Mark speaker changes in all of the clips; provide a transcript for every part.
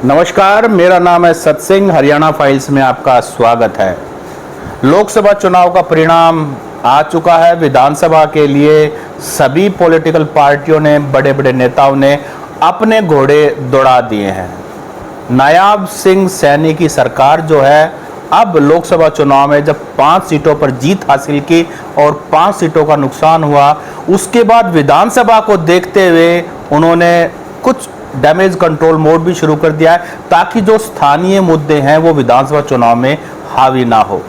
Speaker 1: नमस्कार, मेरा नाम है सतसिंह। हरियाणा फाइल्स में आपका स्वागत है। लोकसभा चुनाव का परिणाम आ चुका है। विधानसभा के लिए सभी पॉलिटिकल पार्टियों ने, बड़े बड़े नेताओं ने अपने घोड़े दौड़ा दिए हैं। नायाब सिंह सैनी की सरकार जो है, अब लोकसभा चुनाव में जब 5 सीटों पर जीत हासिल की और 5 सीटों का नुकसान हुआ, उसके बाद विधानसभा को देखते हुए उन्होंने कुछ डैमेज कंट्रोल मोड भी शुरू कर दिया है, ताकि जो स्थानीय मुद्दे हैं वो विधानसभा चुनाव में हावी ना हो।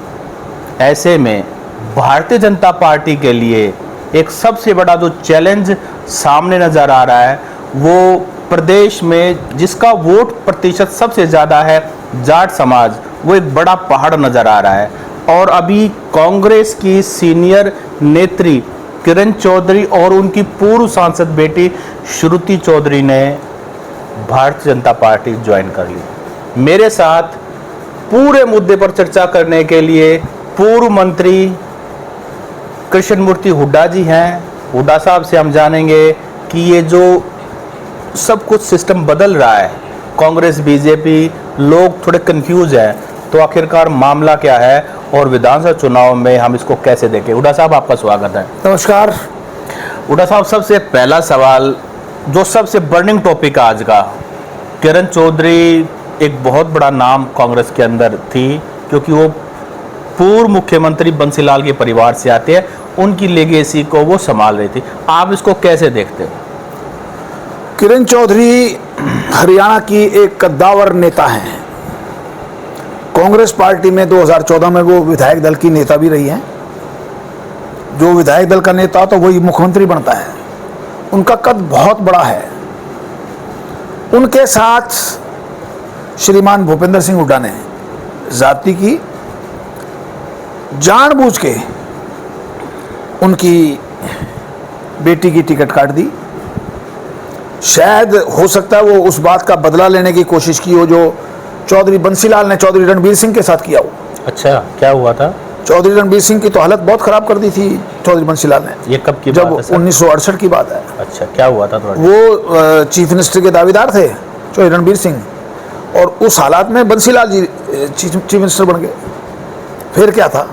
Speaker 1: ऐसे में भारतीय जनता पार्टी के लिए एक सबसे बड़ा जो चैलेंज सामने नजर आ रहा है, वो प्रदेश में जिसका वोट प्रतिशत सबसे ज़्यादा है, जाट समाज, वो एक बड़ा पहाड़ नजर आ रहा है। और अभी कांग्रेस की सीनियर नेत्री किरण चौधरी और उनकी पूर्व सांसद बेटी श्रुति चौधरी ने भारतीय जनता पार्टी ज्वाइन कर ली। मेरे साथ पूरे मुद्दे पर चर्चा करने के लिए पूर्व मंत्री कृष्णमूर्ति हुड्डा जी हैं। हुड्डा साहब से हम जानेंगे कि ये जो सब कुछ सिस्टम बदल रहा है, कांग्रेस बीजेपी, लोग थोड़े कंफ्यूज हैं, तो आखिरकार मामला क्या है और विधानसभा चुनाव में हम इसको कैसे देखें। हुड्डा साहब, आपका स्वागत है।
Speaker 2: नमस्कार।
Speaker 1: हुड्डा साहब, सबसे पहला सवाल, जो सबसे बर्निंग टॉपिक आज का, किरण चौधरी एक बहुत बड़ा नाम कांग्रेस के अंदर थी, क्योंकि वो पूर्व मुख्यमंत्री बंसीलाल के परिवार से आते हैं, उनकी लेगेसी को वो संभाल रही थी। आप इसको कैसे देखते हो?
Speaker 2: किरण चौधरी हरियाणा की एक कद्दावर नेता हैं। कांग्रेस पार्टी में 2014 में वो विधायक दल की नेता भी रही हैं। जो विधायक दल का नेता तो वही मुख्यमंत्री बनता है। उनका कद बहुत बड़ा है। उनके साथ श्रीमान भूपेंद्र सिंह हुड्डा ने जाति की जानबूझ के उनकी बेटी की टिकट काट दी। शायद हो सकता है वो उस बात का बदला लेने की कोशिश की हो जो चौधरी बंसीलाल ने चौधरी रणबीर सिंह के साथ किया हो।
Speaker 1: अच्छा, क्या हुआ था?
Speaker 2: चौधरी रणबीर सिंह की तो हालत बहुत खराब कर दी थी चौधरी बंसीलाल ने।
Speaker 1: ये कब की
Speaker 2: जब
Speaker 1: बात है?
Speaker 2: 1968 की बात है।
Speaker 1: अच्छा, क्या हुआ था?
Speaker 2: वो चीफ मिनिस्टर के दावेदार थे चौधरी रणबीर सिंह, और उस हालात में बंसीलाल जी चीफ मिनिस्टर बन गए। फिर क्या था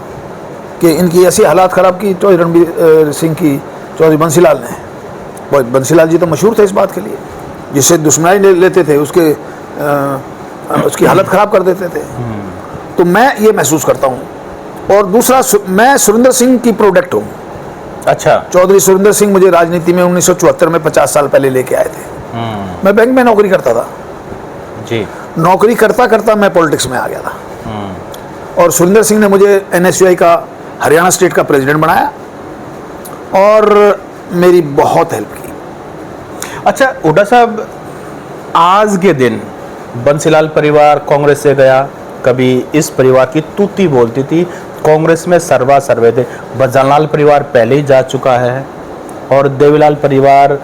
Speaker 2: कि इनकी ऐसी हालात खराब की चौधरी रणबीर सिंह की चौधरी बंसीलाल ने। बंसीलाल जी तो मशहूर थे इस बात के लिए, जिससे दुश्मनी लेते थे उसकी हालत खराब कर देते थे। तो मैं ये महसूस करता हूँ। और दूसरा, मैं सुरेंद्र सिंह की प्रोडक्ट हूँ।
Speaker 1: अच्छा।
Speaker 2: चौधरी सुरेंद्र सिंह मुझे राजनीति में 1974 में 50 साल पहले लेके आए थे। मैं बैंक में नौकरी करता था
Speaker 1: जी।
Speaker 2: नौकरी करता करता मैं पॉलिटिक्स में आ गया था। और सुरेंद्र सिंह ने मुझे NSUI का हरियाणा स्टेट का प्रेसिडेंट बनाया और मेरी बहुत हेल्प की।
Speaker 1: अच्छा हुड्डा साहब, आज के दिन बंसीलाल परिवार कांग्रेस से गया, कभी इस परिवार की तूती बोलती थी, कांग्रेस में सर्वा सर्वे थे। भजनलाल परिवार पहले ही जा चुका है और देवीलाल परिवार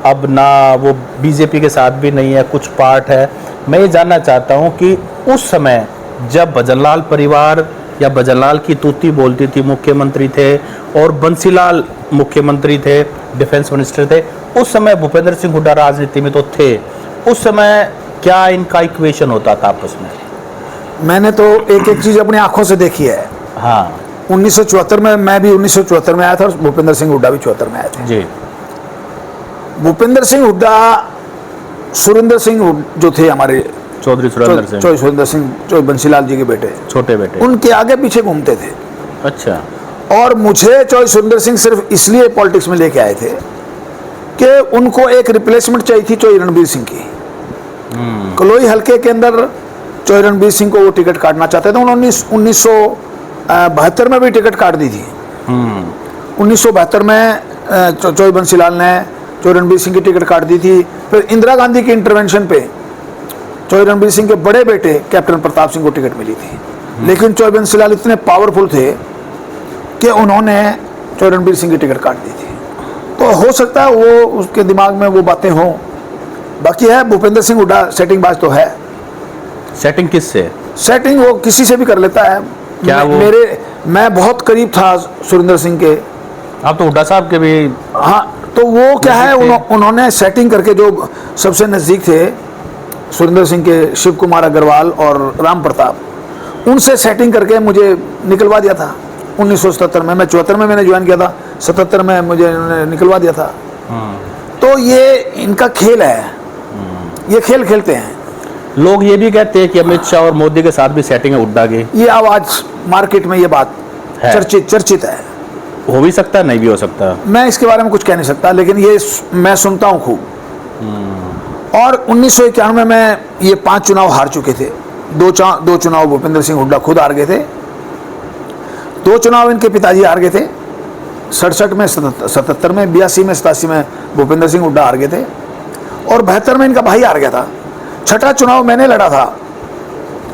Speaker 1: अब ना वो बीजेपी के साथ भी नहीं है, कुछ पार्ट है। मैं ये जानना चाहता हूँ कि उस समय जब भजनलाल परिवार या भजनलाल की तूती बोलती थी, मुख्यमंत्री थे, और बंसीलाल मुख्यमंत्री थे, डिफेंस मिनिस्टर थे, उस समय भूपेंद्र सिंह हुड्डा राजनीति में तो थे। उस समय क्या इनका इक्वेशन होता था आपस में?
Speaker 2: मैंने तो एक एक चीज़ अपनी आंखों से देखी है।
Speaker 1: हाँ।
Speaker 2: 1974 में मैं भी 1974 में आया था और भूपेंद्र सिंह हुड्डा भी 74 में आए थे
Speaker 1: जी।
Speaker 2: भूपेंद्र सिंह हुड्डा, सुरेंद्र सिंह जो थे हमारे,
Speaker 1: चौधरी सुरेंद्र सिंह
Speaker 2: जो बंसीलाल जी के बेटे,
Speaker 1: छोटे बेटे,
Speaker 2: उनके आगे पीछे घूमते थे।
Speaker 1: अच्छा।
Speaker 2: और मुझे चौधरी सुरेंद्र सिंह सिर्फ इसलिए पॉलिटिक्स में लेके आए थे कि उनको एक रिप्लेसमेंट चाहिए थी चौधरी रणबीर सिंह की। कलोई हल्के के अंदर चौधरी रणबीर सिंह को वो टिकट काटना चाहते थे। उन्होंने 1972 में भी टिकट काट दी थी। 1972 में चौधरी बंसीलाल ने चौधरी रणबीर सिंह की टिकट काट दी थी। फिर इंदिरा गांधी की इंटरवेंशन पे चौधरी रणबीर सिंह के बड़े बेटे कैप्टन प्रताप सिंह को टिकट मिली थी। लेकिन चौधरी बंसीलाल इतने पावरफुल थे कि उन्होंने चौधरी रणबीर सिंह की टिकट काट दी थी। तो हो सकता है वो उसके दिमाग में वो बातें हों। बाकी है, भूपेंद्र सिंह हुड्डा सेटिंग बाज तो है।
Speaker 1: सेटिंग किससे?
Speaker 2: सेटिंग वो किसी से भी कर लेता है।
Speaker 1: क्या वो?
Speaker 2: मैं बहुत करीब था सुरेंद्र सिंह के।
Speaker 1: आप तो हुड्डा साहब के भी।
Speaker 2: हाँ, तो वो क्या है, उन्होंने सेटिंग करके, जो सबसे नज़दीक थे सुरेंद्र सिंह के शिव कुमार अग्रवाल और राम प्रताप, उनसे सेटिंग करके मुझे निकलवा दिया था 1977 में। मैं 74 में मैंने ज्वाइन किया था, 77 में मुझे इन्होंने निकलवा दिया था। तो ये इनका खेल है, ये खेल खेलते हैं।
Speaker 1: लोग ये भी कहते हैं कि अमित शाह और मोदी के साथ भी सेटिंग है हुड्डा की।
Speaker 2: ये आवाज मार्केट में ये बात
Speaker 1: है।
Speaker 2: चर्चित है।
Speaker 1: हो भी सकता है, नहीं भी हो सकता।
Speaker 2: मैं इसके बारे में कुछ कह नहीं सकता, लेकिन ये मैं सुनता हूँ खूब। और 1991 में ये 5 चुनाव हार चुके थे। दो चुनाव भूपेंद्र सिंह हुड्डा खुद हार गए थे, 2 चुनाव इनके पिताजी हार गए थे, 67 में, 77 में, 82 में, 87 में भूपेंद्र सिंह हुड्डा हार गए थे, और 72 में इनका भाई हार गया था। 6ठा चुनाव मैंने लड़ा था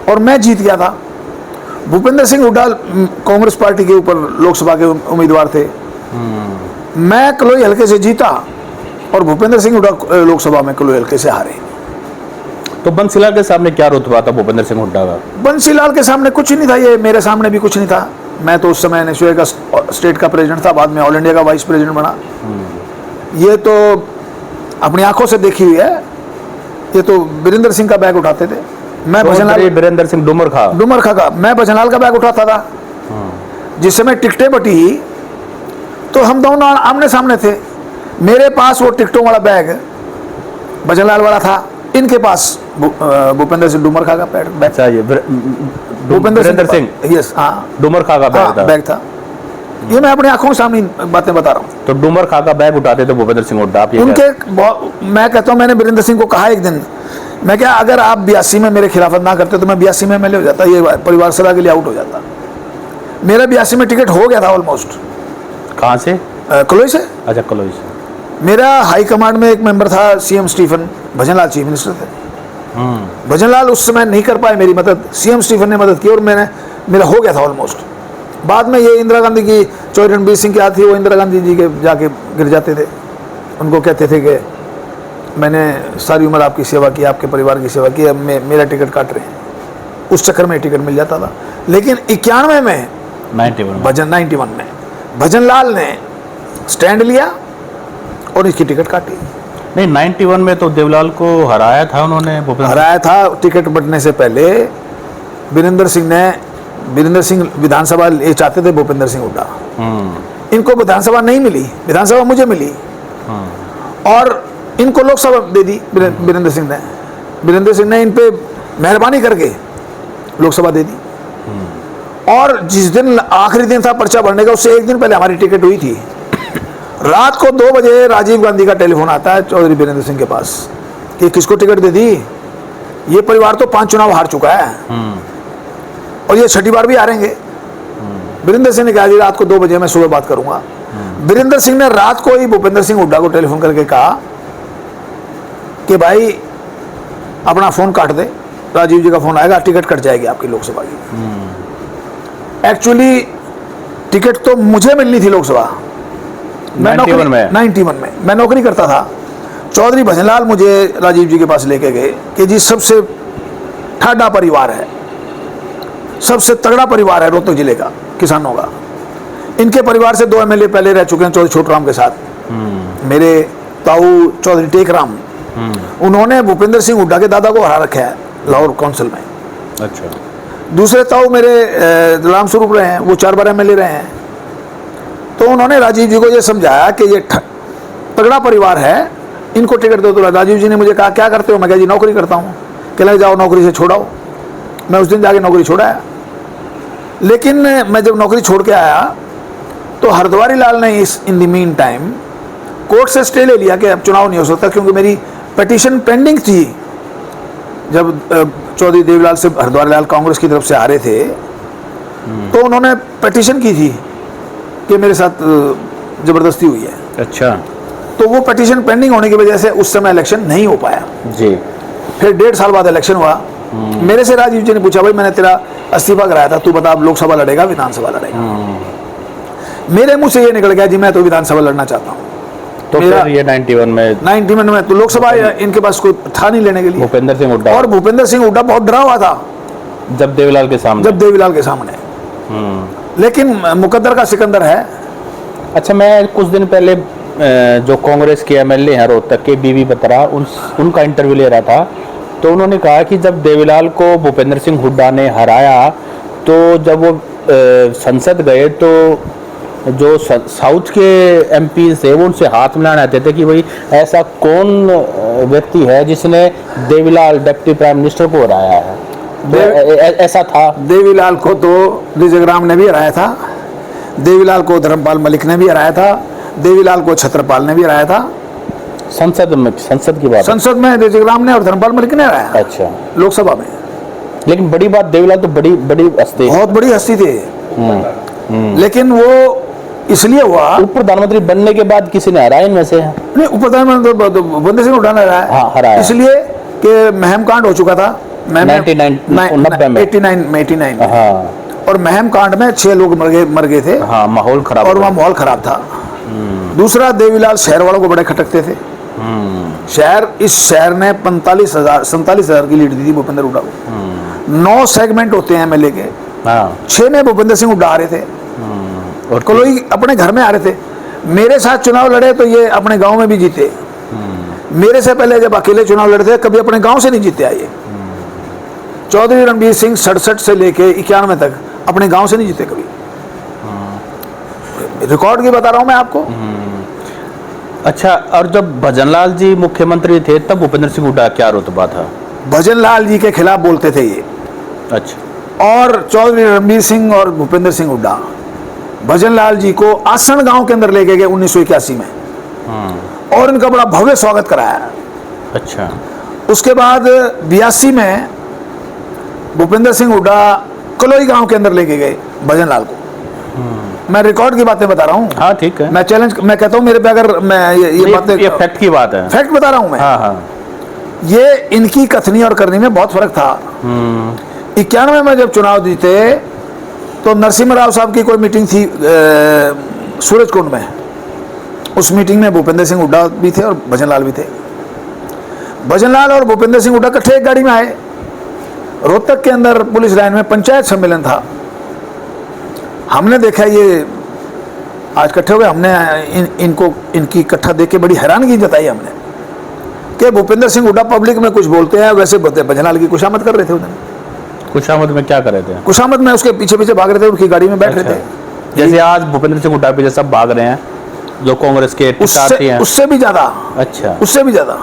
Speaker 2: और मैं जीत गया था। भूपेंद्र सिंह हुड्डा कांग्रेस पार्टी के ऊपर लोकसभा के उम्मीदवार थे। मैं कलोई हल्के से जीता और भूपेंद्र सिंह हुड्डा लोकसभा में कलोई हल्के से हारे।
Speaker 1: तो बंसीलाल के सामने क्या रुतबा था भूपेंद्र सिंह हुड्डा का?
Speaker 2: बंसीलाल के सामने कुछ नहीं था, ये मेरे सामने भी कुछ नहीं था। मैं तो उस समय एनएसयूआई का स्टेट का प्रेसिडेंट था, बाद में ऑल इंडिया का वाइस प्रेसिडेंट बना। ये तो अपनी आंखों से देखी हुई है। ये तो वीरेंद्र सिंह का बैग उठाते थे, मैं भजनलाल,
Speaker 1: वीरेंद्र सिंह डुमर खा
Speaker 2: का, मैं भजनलाल का बैग उठाता था। जिस समय टिकटें बटी तो हम दोनों आमने सामने थे। मेरे पास वो टिकटों वाला बैग भजनलाल वाला था, इनके पास भूपेंद्र सिंह डुमर खा का बैग।
Speaker 1: अच्छा, ये
Speaker 2: भूपेंद्र सिंह, यस, हाँ,
Speaker 1: डुमर खा का
Speaker 2: बैग था। ये मैं अपनी आंखों के सामने बातें बता रहा हूँ।
Speaker 1: तो डुमर खा का बैग उठाते थे भूपेंद्र सिंह हुड्डा। आप ये
Speaker 2: मैं कहता हूँ, मैंने वीरेंद्र सिंह को कहा एक दिन, मैं क्या, अगर आप 82 में मेरे खिलाफत ना करते तो मैं 82 में एमएलए हो जाता, ये परिवार सभा के लिए आउट हो जाता। मेरा 82 में टिकट हो गया था ऑलमोस्ट।
Speaker 1: कहाँ से?
Speaker 2: कलोई से।
Speaker 1: अच्छा, कलोई से।
Speaker 2: मेरा हाई कमांड में एक मेंबर था CM Stephen, Bhajanlal chief minister थे। भजनलाल उस समय नहीं कर पाए मेरी मदद, सीएम स्टीफन ने मदद की और मेरा हो गया था ऑलमोस्ट। बाद में ये इंदिरा गांधी की, चौधरी रणबीर सिंह की आती, वो इंदिरा गांधी जी के जाके गिर जाते थे। उनको कहते थे कि मैंने सारी उम्र आपकी सेवा की, आपके परिवार की सेवा की, अब मेरा टिकट काट रहे हैं। उस चक्कर में टिकट मिल जाता था। लेकिन 91 में 91 में भजनलाल ने स्टैंड लिया और इसकी टिकट काटी।
Speaker 1: नहीं, 91 में तो देवलाल को हराया था उन्होंने,
Speaker 2: हराया था। टिकट बंटने से पहले वीरेंद्र सिंह विधानसभा ये चाहते थे, भूपेंद्र सिंह हुड्डा। इनको विधानसभा नहीं मिली, विधानसभा मुझे मिली और इनको लोकसभा दे दी वीरेंद्र सिंह ने इन पे मेहरबानी करके लोकसभा दे दी। और जिस दिन आखिरी दिन था पर्चा भरने का, उससे एक दिन पहले हमारी टिकट हुई थी। रात को 2 बजे राजीव गांधी का टेलीफोन आता है चौधरी वीरेंद्र सिंह के पास कि किसको टिकट दे दी। ये परिवार तो 5 चुनाव हार चुका है और ये 6ठी बार भी हारेंगे। वीरेंद्र सिंह ने कहा जी रात को 2 बजे, मैं सुबह बात करूंगा। वीरेंद्र सिंह ने रात को ही भूपेंद्र सिंह हुड्डा को टेलीफोन करके कहा कि भाई अपना फोन काट दे, राजीव जी का फोन आएगा, टिकट कट जाएगी आपकी लोकसभा की। एक्चुअली टिकट तो मुझे मिलनी थी लोकसभा। 91 में मैं नौकरी करता था। चौधरी भजनलाल मुझे राजीव जी के पास लेके गए कि जी सबसे ठाडा परिवार है, सबसे तगड़ा परिवार है रोहतक जिले का किसानों का। इनके परिवार से 2 एमएलए पहले रह चुके हैं चौधरी छोटूराम के साथ। मेरे ताऊ चौधरी टेकराम, उन्होंने भूपेंद्र सिंह हुड्डा के दादा को हरा रखा है लाहौर काउंसिल में।
Speaker 1: अच्छा।
Speaker 2: दूसरे ताऊ मेरे राम स्वरूप रहे हैं, वो 4 बार एमएलए रहे हैं। तो उन्होंने राजीव जी को ये समझाया कि ये तगड़ा परिवार है, इनको टिकट दो। तो राजीव जी ने मुझे कहा क्या करते हो? मैं कहा जी नौकरी करता हूँ। कहला जाओ नौकरी से छोड़ाओ। मैं उस दिन जाके नौकरी छोड़ाया। लेकिन मैं जब नौकरी छोड़ के आया तो हरद्वारी लाल ने in the mean time court से स्टे ले लिया कि अब चुनाव नहीं हो सकता, क्योंकि मेरी पिटीशन पेंडिंग थी। जब चौधरी देवलाल से हरद्वारी लाल कांग्रेस की तरफ से हारे थे तो उन्होंने पिटीशन की थी कि मेरे साथ जबरदस्ती हुई है।
Speaker 1: अच्छा।
Speaker 2: तो वो पिटीशन पेंडिंग होने की वजह से उस समय इलेक्शन नहीं हो पाया
Speaker 1: जी।
Speaker 2: फिर 1.5 साल बाद इलेक्शन हुआ। मेरे से राजीव जी ने पूछा भाई मैंने तेरा इस्तीफा कराया था, तू बता अब लोकसभा लड़ेगा विधानसभा लड़ेगा? मेरे मुंह से ये निकल गया जी मैं तो विधानसभा लड़ना चाहता हूँ।
Speaker 1: तो फिर ये 91 में
Speaker 2: तो लोकसभा इनके पास कोई था नहीं लेने के लिए।
Speaker 1: भूपेंद्र सिंह हुड्डा,
Speaker 2: और भूपेंद्र सिंह हुड्डा बहुत डरा हुआ था
Speaker 1: जब देवीलाल के सामने।
Speaker 2: लेकिन मुकद्दर का सिकंदर है।
Speaker 1: अच्छा, मैं कुछ दिन पहले जो कांग्रेस के एमएलए हैं रोहतक के, बीवी बत्रा, उनका इंटरव्यू ले रहा था। तो उन्होंने कहा कि जब देवीलाल को भूपेंद्र सिंह हुड्डा ने हराया तो जब वो संसद गए तो जो साउथ के एमपी थे वो उनसे हाथ मिलाने आते थे कि भाई ऐसा कौन व्यक्ति है जिसने देवीलाल डिप्टी प्राइम मिनिस्टर को हराया है। तो ऐसा था।
Speaker 2: देवीलाल को तो रिजग्राम ने भी हराया था, देवीलाल को धर्मपाल मलिक ने भी हराया था, देवीलाल को छत्रपाल ने भी हराया था।
Speaker 1: संसद की बात,
Speaker 2: संसद में रिजग्राम ने और धर्मपाल मलिक ने हराया।
Speaker 1: अच्छा।
Speaker 2: लोकसभा में।
Speaker 1: लेकिन बड़ी बात, देवीलाल तो बड़ी हस्ती,
Speaker 2: बहुत बड़ी हस्ती थे। लेकिन वो इसलिए हुआ,
Speaker 1: उप प्रधानमंत्री बनने के बाद किसी ने हराया इनमें से?
Speaker 2: नहीं, उप प्रधानमंत्री भूपेंद्र सिंह हुड्डा ने हराया। इसलिए कि महम कांड हो चुका था 89 में। और महम कांड में 6 लोग मर गए थे।
Speaker 1: हाँ, माहौल खराब,
Speaker 2: और वहाँ माहौल खराब था। दूसरा, देवीलाल शहर वालों को बड़े खटकते थे। इस शहर ने 47,000 की लीड दी थी भूपेंद्र हुड्डा को। 9 सेगमेंट होते हैं एमएलए के, 6 में भूपेंद्र सिंह हुड्डा आ रहे थे और कोई अपने घर में आ रहे थे। मेरे साथ चुनाव लड़े तो ये अपने गांव में भी जीते। मेरे से पहले जब अकेले चुनाव लड़े थे कभी अपने गांव से नहीं जीते आए। चौधरी रणबीर सिंह 67 से लेके 91 तक अपने गांव से नहीं जीते कभी। रिकॉर्ड की बता रहा हूं मैं आपको।
Speaker 1: अच्छा, और जब भजनलाल जी मुख्यमंत्री थे तब भूपेंद्र सिंह हुड्डा क्या रुतबा था?
Speaker 2: भजनलाल जी के खिलाफ बोलते थे ये।
Speaker 1: अच्छा।
Speaker 2: और चौधरी रणबीर सिंह और भूपेंद्र सिंह हुड्डा भजनलाल जी को आसन गांव के अंदर लेके गए 1981 में और इनका बड़ा भव्य स्वागत कराया।
Speaker 1: अच्छा।
Speaker 2: उसके बाद 82 में भूपेंद्र सिंह हुड्डा कलोई गांव के अंदर लेके गए भजनलाल को। मैं रिकॉर्ड की बातें बता रहा हूँ।
Speaker 1: हाँ, ठीक है।
Speaker 2: मैं कहता हूँ मेरे पे अगर मैं ये बातें,
Speaker 1: ये फैक्ट की बात है,
Speaker 2: फैक्ट बता रहा हूँ मैं।
Speaker 1: हाँ।
Speaker 2: ये इनकी कथनी और करनी में बहुत फर्क था। 91 में जब चुनाव जीते तो नरसिम्हा राव साहब की कोई मीटिंग थी सूरजकुंड में। उस मीटिंग में भूपेंद्र सिंह हुड्डा भी थे और भजनलाल भी थे। भजनलाल और भूपेंद्र सिंह हुड्डा इकट्ठे एक गाड़ी में आए। रोहतक के अंदर पुलिस लाइन में पंचायत सम्मेलन था। हमने देखा ये आज इकट्ठे हो गए। हमने इनको इनकी इकट्ठा देख के बड़ी हैरानगी जताई हमने कि भूपेंद्र सिंह हुड्डा पब्लिक में कुछ बोलते हैं, वैसे भजनलाल की खुशामद कर रहे थे उधर।
Speaker 1: खुशामद में क्या कर रहे थे?
Speaker 2: खुशामद में उसके पीछे पीछे भाग रहे थे, उनकी गाड़ी में बैठ रहे थे।
Speaker 1: जैसे आज भूपेंद्र सिंह हुड्डा पीछे सब भाग रहे हैं जो कांग्रेस के साथी हैं।
Speaker 2: उससे भी ज्यादा।
Speaker 1: अच्छा।
Speaker 2: उससे भी ज्यादा।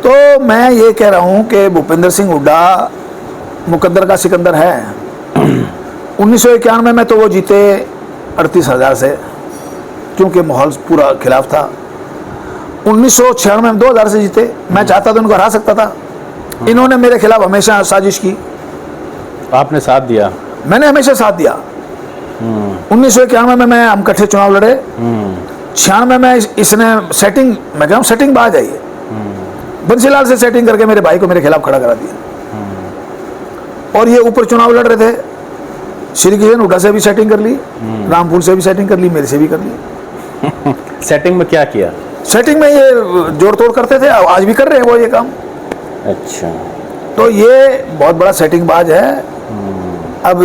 Speaker 2: तो मैं ये कह रहा हूं कि भूपेंद्र सिंह हुड्डा मुकद्दर का सिकंदर है। 1991 में तो वो जीते 38,000 से, क्योंकि माहौल पूरा खिलाफ था। 1996 में 2,000 से जीते। मैं चाहता तो उनको हरा सकता था। इन्होंने मेरे खिलाफ हमेशा साजिश की।
Speaker 1: आपने साथ दिया?
Speaker 2: मैंने हमेशा साथ दिया। 1991 में हम इकट्ठे चुनाव लड़े। 96 में इसने सेटिंग, मैं कह रहा हूं सेटिंग बाज आई है। बंसीलाल से सेटिंग करके मेरे भाई को मेरे खिलाफ खड़ा करा दिया। और ये ऊपर चुनाव लड़ रहे थे। श्री किशन हुड्डा से भी सेटिंग कर ली, रामपुर से भी सेटिंग कर ली, मेरे से भी कर ली।
Speaker 1: सेटिंग में क्या किया?
Speaker 2: सेटिंग में ये जोड़ तोड़ करते थे, आज भी कर रहे हैं वो ये काम।
Speaker 1: अच्छा।
Speaker 2: तो ये बहुत बड़ा सेटिंग बाज है। अब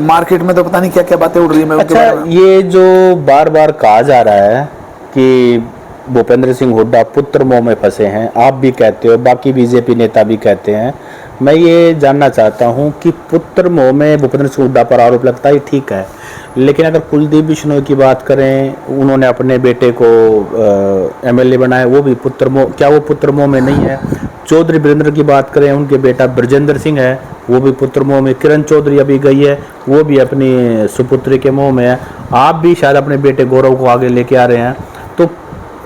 Speaker 2: मार्केट में तो पता नहीं क्या क्या बातें उड़ रही है।
Speaker 1: अच्छा, ये जो बार बार कहा जा रहा है कि भूपेंद्र सिंह हुड्डा पुत्र मोह में फंसे हैं, आप भी कहते हो, बाकी बीजेपी नेता भी कहते हैं। मैं ये जानना चाहता हूं कि पुत्र मोह में भूपेंद्र सिंह हुड्डा पर आरोप लगता है, ठीक है, लेकिन अगर कुलदीप बिश्नोई की बात करें, उन्होंने अपने बेटे को एमएलए बनाया, वो भी पुत्र मोह, क्या वो पुत्र मोह में नहीं है? चौधरी वीरेंद्र की बात करें, उनके बेटा ब्रजेंद्र सिंह है, वो भी पुत्र मोह में। किरण चौधरी अभी गई है, वो भी अपनी सुपुत्री के मोह में है। आप भी शायद अपने बेटे गौरव को आगे लेके आ रहे हैं। तो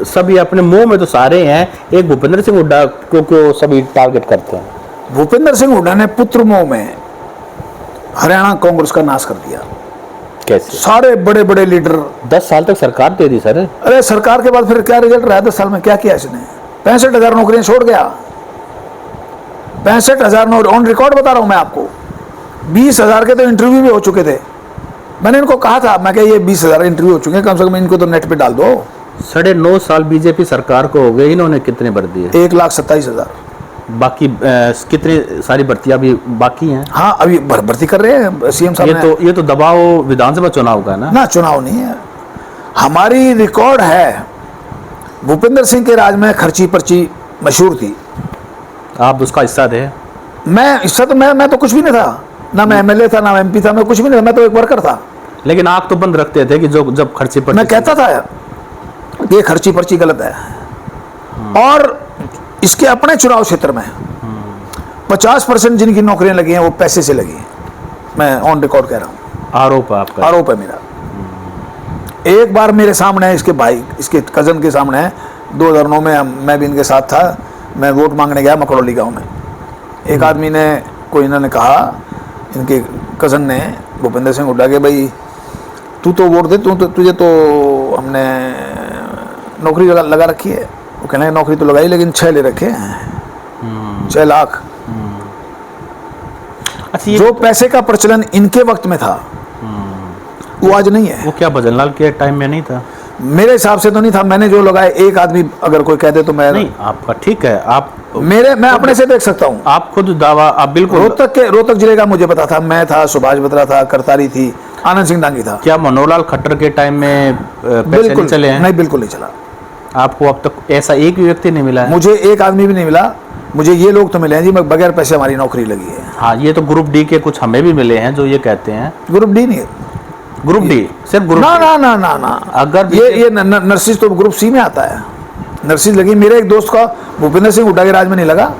Speaker 1: सभी अपने मोह में तो सारे हैं, एक भूपेंद्र सिंह हुड्डा को सभी टारगेट करते हैं।
Speaker 2: भूपेंद्र सिंह हुड्डा ने पुत्र मोह में हरियाणा कांग्रेस का नाश कर दिया।
Speaker 1: कैसे?
Speaker 2: सारे बड़े बड़े लीडर
Speaker 1: 10 साल तक सरकार दे दी सर।
Speaker 2: अरे सरकार के बाद फिर क्या रिजल्ट रहा? 10 साल में क्या किया इसने? 65,000 नौकरियां छोड़ गया। 65,000 ऑन रिकॉर्ड बता रहा हूं मैं आपको। 20,000 के तो इंटरव्यू भी हो चुके थे। मैंने इनको कहा था, मैं ये 20,000 इंटरव्यू हो चुके हैं, कम से कम इनको तो नेट पे डाल दो।
Speaker 1: 9.5 साल बीजेपी सरकार को हो गए, इन्होंने कितने भर दिए?
Speaker 2: 1,27,000।
Speaker 1: बाकी कितनी सारी भर्तियां भी बाकी हैं?
Speaker 2: हाँ, अभी भर्ती कर रहे हैं सीएम साहब।
Speaker 1: ये तो दबाव विधानसभा चुनाव का है ना?
Speaker 2: चुनाव नहीं है। हमारी रिकॉर्ड है, भूपेंद्र सिंह के राज में खर्ची पर्ची मशहूर थी।
Speaker 1: आप उसका हिस्सा थे?
Speaker 2: मैं हिस्सा तो मैं तो कुछ भी नहीं था, ना मैं एमएलए था, ना मैं एमपी था, मैं कुछ भी नहीं था, मैं तो एक वर्कर था।
Speaker 1: लेकिन आंख तो बंद रखते थे कि जो जब खर्ची पर्ची
Speaker 2: मैं कहता था ये खर्ची पर्ची गलत है। और इसके अपने चुनाव क्षेत्र में 50% जिनकी नौकरियां लगी हैं वो पैसे से लगी हैं। मैं ऑन रिकॉर्ड कह रहा हूँ,
Speaker 1: आरोप है आपका?
Speaker 2: आरोप है मेरा। एक बार मेरे सामने है, इसके भाई, इसके कजन के सामने है, 2009 में मैं भी इनके साथ था, मैं वोट मांगने गया मकड़ौली गांव में। एक आदमी ने, कोई इन्होंने कहा, इनके कजन ने, भूपेंद्र सिंह हुड्डा के, भाई तू तो वोट दे, तुझे तो हमने नौकरी लगा रखी है। वो कहने लगे नौकरी तो लगाई लेकिन 6 ले रखे हैं, 6 लाख।
Speaker 1: अच्छा, ये
Speaker 2: जो पैसे का प्रचलन इनके वक्त में था वो आज नहीं है।
Speaker 1: वो क्या भजनलाल के टाइम में नहीं था?
Speaker 2: मेरे हिसाब से तो नहीं था। मैंने जो लगाए, एक आदमी अगर कोई कह दे तो मैं
Speaker 1: नहीं, आपका ठीक है, आप
Speaker 2: मैं अपने से देख सकता हूँ।
Speaker 1: आप खुद दावा, आप बिल्कुल
Speaker 2: रोहतक जिले का मुझे पता था, मैं था, सुभाष बत्रा था, करतारी थी, आनंद सिंह डांगी था।
Speaker 1: क्या मनोहर लाल खट्टर के टाइम में पैसे नहीं चले हैं?
Speaker 2: नहीं, बिल्कुल नहीं चला।
Speaker 1: आपको अब तक ऐसा एक भी व्यक्ति नहीं मिला है?
Speaker 2: मुझे एक आदमी भी नहीं मिला। मुझे ये लोग तो मिले हैं जी, बगैर पैसे हमारी नौकरी लगी है।
Speaker 1: हाँ, ये तो ग्रुप डी के कुछ हमें भी मिले हैं जो ये कहते हैं।
Speaker 2: ग्रुप डी नहीं,
Speaker 1: ग्रुप डी सिर्फ ग्रुप
Speaker 2: ना
Speaker 1: डी।
Speaker 2: ना ना ना ना
Speaker 1: अगर
Speaker 2: ये नर्सिस तो ग्रुप सी में आता है। नर्सिस लगी, मेरे एक दोस्त का भूपेंद्र सिंह हुड्डा के राज में नहीं लगा,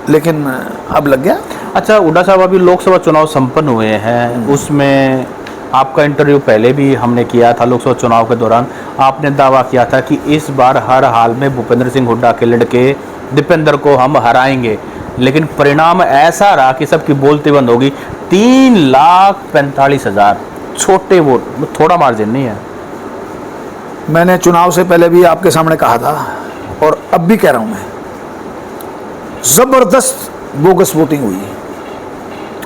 Speaker 2: लेकिन अब लग गया।
Speaker 1: अच्छा हुड्डा साहब, अभी लोकसभा चुनाव संपन्न हुए हैं, उसमें आपका इंटरव्यू पहले भी हमने किया था। लोकसभा चुनाव के दौरान आपने दावा किया था कि इस बार हर हाल में भूपेंद्र सिंह हुड्डा के लड़के दीपेंद्र को हम हराएंगे, लेकिन परिणाम ऐसा रहा कि सबकी बोलती बंद होगी। 3,45,000 छोटे वोट, थोड़ा मार्जिन नहीं है।
Speaker 2: मैंने चुनाव से पहले भी आपके सामने कहा था और अब भी कह रहा हूं, मैं जबरदस्त बोगस वोटिंग हुई।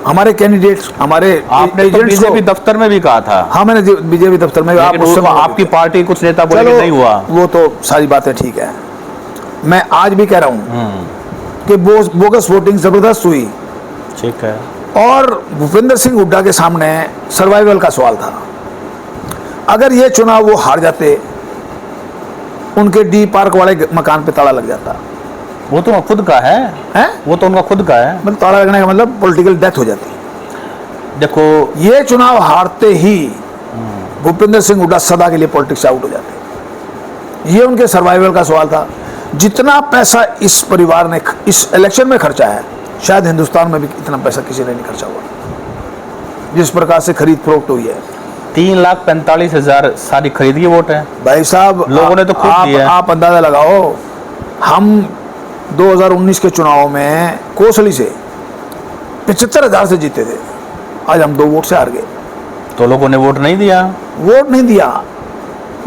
Speaker 2: हमारे कैंडिडेट्स, हमारे
Speaker 1: आपने तो बीजेपी दफ्तर में भी कहा था।
Speaker 2: हाँ, मैंने बीजेपी दफ्तर में,
Speaker 1: आपकी पार्टी कुछ नेता बोले कि नहीं हुआ।
Speaker 2: वो तो सारी बातें ठीक है। मैं आज भी कह रहा हूं कि बोगस वोटिंग जबरदस्त हुई।
Speaker 1: ठीक है।
Speaker 2: और भूपेंद्र सिंह हुड्डा के सामने सर्वाइवल का सवाल था। अगर ये चुनाव वो हार जाते, उनके डी पार्क वाले मकान पे ताला लग जाता।
Speaker 1: वो तो खुद का है, वो तो उनका खुद का है।
Speaker 2: मतलब ताला लगने का मतलब पॉलिटिकल डेथ हो जाती।
Speaker 1: देखो,
Speaker 2: ये चुनाव हारते ही भूपेंद्र सिंह हुड्डा सदा के लिए पॉलिटिक्स से आउट हो जाते। ये उनके सर्वाइवल का सवाल था। जितना पैसा इस परिवार ने इस इलेक्शन में खर्चा है, शायद हिंदुस्तान में भी इतना पैसा किसी ने नहीं खर्चा हुआ जिस प्रकार से खरीद फरोख्त हुई है।
Speaker 1: 3,45,000 सारी खरीद की वोट है
Speaker 2: भाई साहब।
Speaker 1: लोगों ने तो खुद दिया।
Speaker 2: आप अंदाजा लगाओ, हम 2019 के चुनाव में कोसली से 75,000 से जीते थे, आज हम 2 वोट से हार गए।
Speaker 1: तो लोगों ने वोट नहीं दिया।
Speaker 2: वोट नहीं दिया,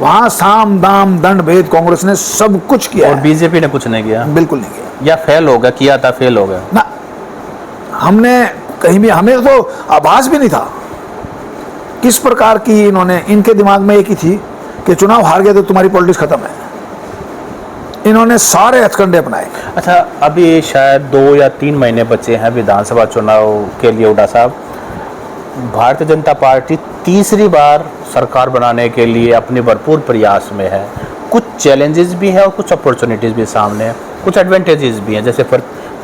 Speaker 2: वहां साम दाम दंड भेद कांग्रेस ने सब कुछ किया
Speaker 1: और
Speaker 2: है।
Speaker 1: बीजेपी ने कुछ नहीं किया।
Speaker 2: बिल्कुल नहीं किया।
Speaker 1: या फेल हो गया, किया था फेल हो गया
Speaker 2: ना। हमने कहीं भी, हमें तो आभास भी नहीं था किस प्रकार की इन्होंने, इनके दिमाग में एक ही थी कि चुनाव हार गए तो तुम्हारी पॉलिटिक्स खत्म है। इन्होंने सारे हथकंडे अपनाए।
Speaker 1: अच्छा, अभी शायद 2 या 3 महीने बचे हैं विधानसभा चुनाव के लिए। हुड्डा साहब, भारतीय जनता पार्टी तीसरी बार सरकार बनाने के लिए अपने भरपूर प्रयास में है। कुछ चैलेंजेस भी हैं और कुछ अपॉर्चुनिटीज़ भी सामने हैं, कुछ एडवांटेजेस भी हैं। जैसे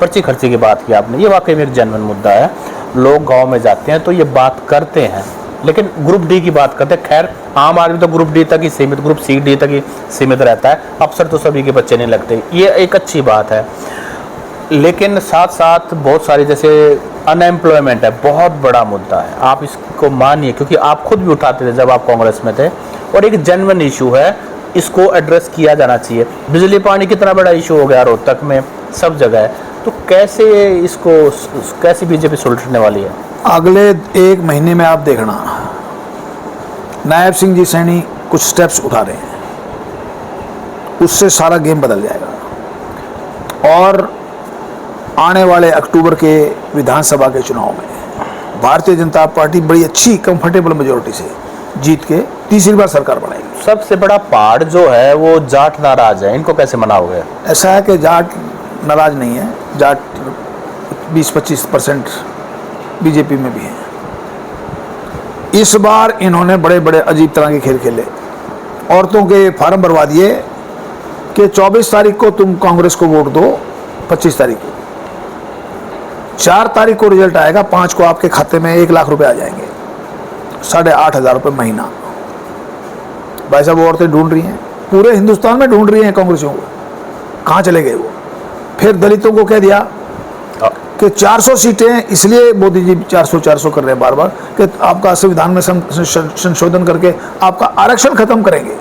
Speaker 1: पर्ची खर्ची की बात की आपने, ये वाकई में एक जेन्युइन मुद्दा है। लोग गांव में जाते हैं तो ये बात करते हैं, लेकिन ग्रुप डी की बात करते हैं। खैर, आम आदमी तो ग्रुप डी तक ही सीमित, ग्रुप सी डी तक ही सीमित रहता है। अफसर तो सभी के बच्चे नहीं लगते, ये एक अच्छी बात है। लेकिन साथ साथ बहुत सारी, जैसे अनएम्प्लॉयमेंट है, बहुत बड़ा मुद्दा है। आप इसको मानिए, क्योंकि आप खुद भी उठाते थे जब आप कांग्रेस में थे, और एक जेन्युइन इशू है, इसको एड्रेस किया जाना चाहिए। बिजली पानी कितना बड़ा इशू हो गया रोहतक में, सब जगह है। तो कैसे बीजेपी सुलझने वाली है?
Speaker 2: अगले 1 महीने में आप देखना, नायब सिंह जी सैनी कुछ स्टेप्स उठा रहे हैं, उससे सारा गेम बदल जाएगा। और आने वाले अक्टूबर के विधानसभा के चुनाव में भारतीय जनता पार्टी बड़ी अच्छी कंफर्टेबल मेजोरिटी से जीत के तीसरी बार सरकार बनाएगी।
Speaker 1: सबसे बड़ा पहाड़ जो है वो जाट नाराज है, इनको कैसे मनाओगे?
Speaker 2: ऐसा है कि जाट नाराज नहीं है, जाट 20-25% बीजेपी में भी है। इस बार इन्होंने बड़े बड़े अजीब तरह के खेल खेले। औरतों के फार्म भरवा दिए कि 24 तारीख को तुम कांग्रेस को वोट दो, 25 तारीख को 4 तारीख को रिजल्ट आएगा, 5 को आपके खाते में 1 लाख रुपए आ जाएंगे, 8,500 रुपये महीना। भाई साहब वो औरतें ढूंढ रही हैं, पूरे हिंदुस्तान में ढूंढ रही हैं कांग्रेसियों को, कहाँ चले गए वो। फिर दलितों को कह दिया कि 400 सीटें, इसलिए मोदी जी 400 कर रहे हैं बार बार कि आपका संविधान में संशोधन करके आपका आरक्षण खत्म करेंगे।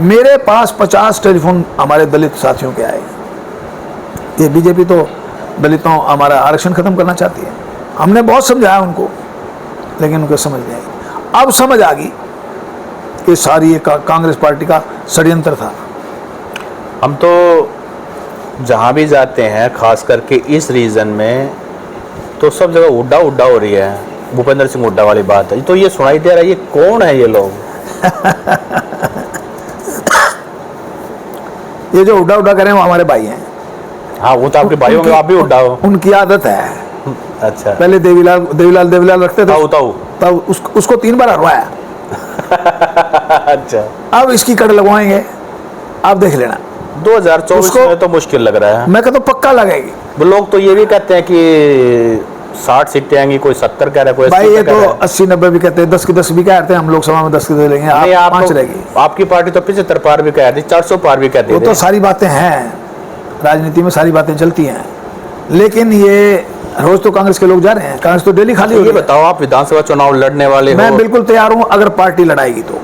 Speaker 2: मेरे पास 50 टेलीफोन हमारे दलित साथियों के आए, ये बीजेपी तो दलितों हमारा आरक्षण खत्म करना चाहती है। हमने बहुत समझाया उनको, लेकिन उनको समझ नहीं आई। अब समझ आ गई कि सारी ये कांग्रेस पार्टी का षड्यंत्र था।
Speaker 1: हम तो जहाँ भी जाते हैं, खास करके इस रीजन में, तो सब जगह हुड्डा हुड्डा हो रही है, भूपेंद्र सिंह हुड्डा वाली बात है। तो ये सुनाई दे रहा है, ये कौन है ये लोग?
Speaker 2: ये जो हुड्डा हुड्डा करें वो हमारे भाई हैं।
Speaker 1: हाँ, वो तो आपके भाई होंगे, आप भी हुड्डा हो।
Speaker 2: उनकी आदत है।
Speaker 1: अच्छा,
Speaker 2: पहले देवीलाल रखते थे, तब उसको 3 बार हरवाया।
Speaker 1: अच्छा,
Speaker 2: अब इसकी कड़ लगवाएंगे, आप देख लेना।
Speaker 1: 2024 में तो मुश्किल लग रहा है।
Speaker 2: मैं कहता हूँ पक्का लगेगी।
Speaker 1: वो लोग तो ये भी कहते हैं कि 60 सीटें आएंगी, कोई 70 कह रहा है, कोई 80
Speaker 2: भाई ये
Speaker 1: कह
Speaker 2: तो
Speaker 1: रहा है।
Speaker 2: 80-90 भी कहते हैं, 10 की 10 भी कहते हैं। हम लोकसभा में 10 की 10 लेंगे, आप 5 रहेगी।
Speaker 1: आपकी पार्टी तो 75 पार भी कह रही, 400 पार भी कहती है।
Speaker 2: वो तो सारी बातें हैं, राजनीति में सारी बातें चलती हैं, लेकिन ये रोज तो कांग्रेस के लोग जा रहे हैं, कांग्रेस तो डेली खाली हो रही है।
Speaker 1: ये बताओ, आप विधानसभा चुनाव लड़ने वाले हो?
Speaker 2: मैं बिल्कुल तैयार हूँ, अगर पार्टी लड़ाएगी तो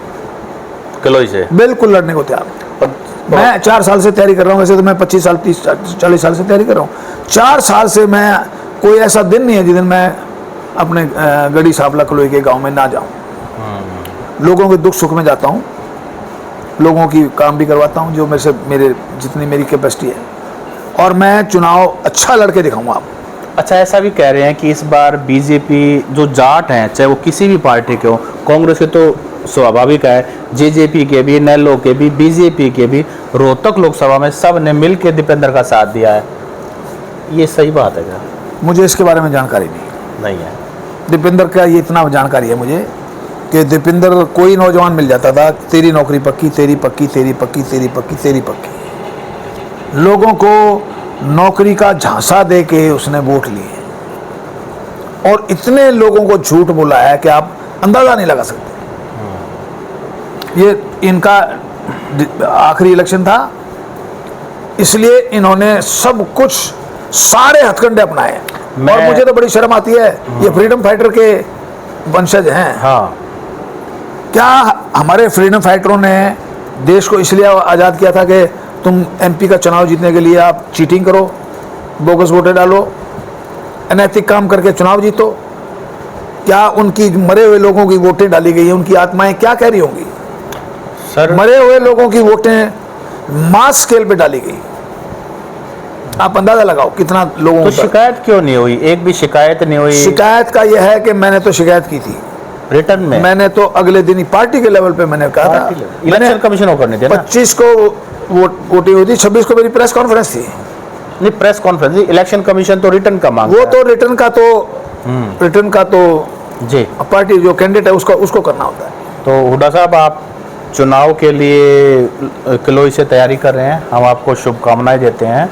Speaker 1: किलोई से
Speaker 2: बिल्कुल लड़ने को तैयार हूँ। मैं 4 साल से तैयारी कर रहा हूँ, वैसे तो मैं 25 साल 30-40 साल से तैयारी कर रहा हूँ। 4 साल से मैं, कोई ऐसा दिन नहीं है जिस दिन मैं अपने गढ़ी सापला कलोई के गांव में ना जाऊं। लोगों के दुख सुख में जाता हूं, लोगों की काम भी करवाता हूं जो मेरे जितनी मेरी कैपेसिटी है, और मैं चुनाव अच्छा लड़के दिखाऊंगा आप।
Speaker 1: अच्छा, ऐसा भी कह रहे हैं कि इस बार बीजेपी जो जाट हैं, चाहे वो किसी भी पार्टी के हो, कांग्रेस के तो स्वाभाविक है, जेजेपी के भी, नेलो के भी, बीजेपी के भी, रोहतक लोकसभा में सब ने मिल के दीपेंद्र का साथ दिया है। ये सही बात है क्या?
Speaker 2: मुझे इसके बारे में जानकारी
Speaker 1: नहीं है।
Speaker 2: दीपेंद्र का ये इतना जानकारी है मुझे कि दीपेंद्र, कोई नौजवान मिल जाता था, तेरी नौकरी पक्की, तेरी पक्की, तेरी पक्की, तेरी पक्की, तेरी पक्की। लोगों को नौकरी का झांसा दे के उसने वोट लिए, और इतने लोगों को झूठ बोला है कि आप अंदाजा नहीं लगा सकते। ये इनका आखिरी इलेक्शन था, इसलिए इन्होंने सब कुछ, सारे हथकंडे अपनाए। और मुझे तो बड़ी शर्म आती है, ये फ्रीडम फाइटर के वंशज हैं।
Speaker 1: हाँ,
Speaker 2: क्या हमारे फ्रीडम फाइटरों ने देश को इसलिए आज़ाद किया था कि तुम एमपी का चुनाव जीतने के लिए आप चीटिंग करो, बोगस वोटें डालो, अनैतिक काम करके चुनाव जीतो? क्या उनकी मरे हुए लोगों की वोटें डाली गई हैं? उनकी आत्माएं क्या कह रही होंगी?
Speaker 1: सर,
Speaker 2: मरे हुए लोगों की वोटें मास स्केल पे डाली गई। आप अंदाजा लगाओ कितना लोगों
Speaker 1: तो शिकायत क्यों नहीं हुई? एक भी शिकायत नहीं हुई?
Speaker 2: शिकायत का यह है कि मैंने तो शिकायत की थी
Speaker 1: रिटर्न में।
Speaker 2: मैंने तो अगले दिन ही पार्टी के लेवल पे मैंने कहा था,
Speaker 1: इलेक्शन कमीशन को करने थे ना।
Speaker 2: 25 को वोटिंग हुई थी, 26 को मेरी प्रेस कॉन्फ्रेंस थी।
Speaker 1: नहीं, प्रेस कॉन्फ्रेंस, इलेक्शन कमीशन तो रिटर्न का मांगता
Speaker 2: वो
Speaker 1: है।
Speaker 2: तो रिटर्न का तो
Speaker 1: जी,
Speaker 2: पार्टी जो कैंडिडेट है उसको करना होता है।
Speaker 1: तो हुड्डा साहब, आप चुनाव के लिए किलोई से तैयारी कर रहे हैं, हम आपको शुभकामनाएं देते हैं।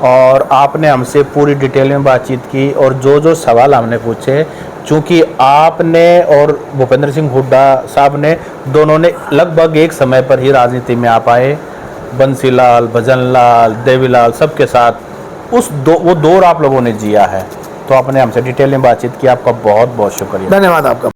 Speaker 1: और आपने हमसे पूरी डिटेल में बातचीत की, और जो जो सवाल हमने पूछे, चूँकि आपने और भूपेंद्र सिंह हुड्डा साहब ने, दोनों ने लगभग एक समय पर ही राजनीति में आप आए, बंसीलाल, भजनलाल, देवीलाल सबके साथ वो दौर आप लोगों ने जिया है। तो आपने हमसे डिटेल में बातचीत की, आपका बहुत बहुत शुक्रिया।
Speaker 2: धन्यवाद आपका।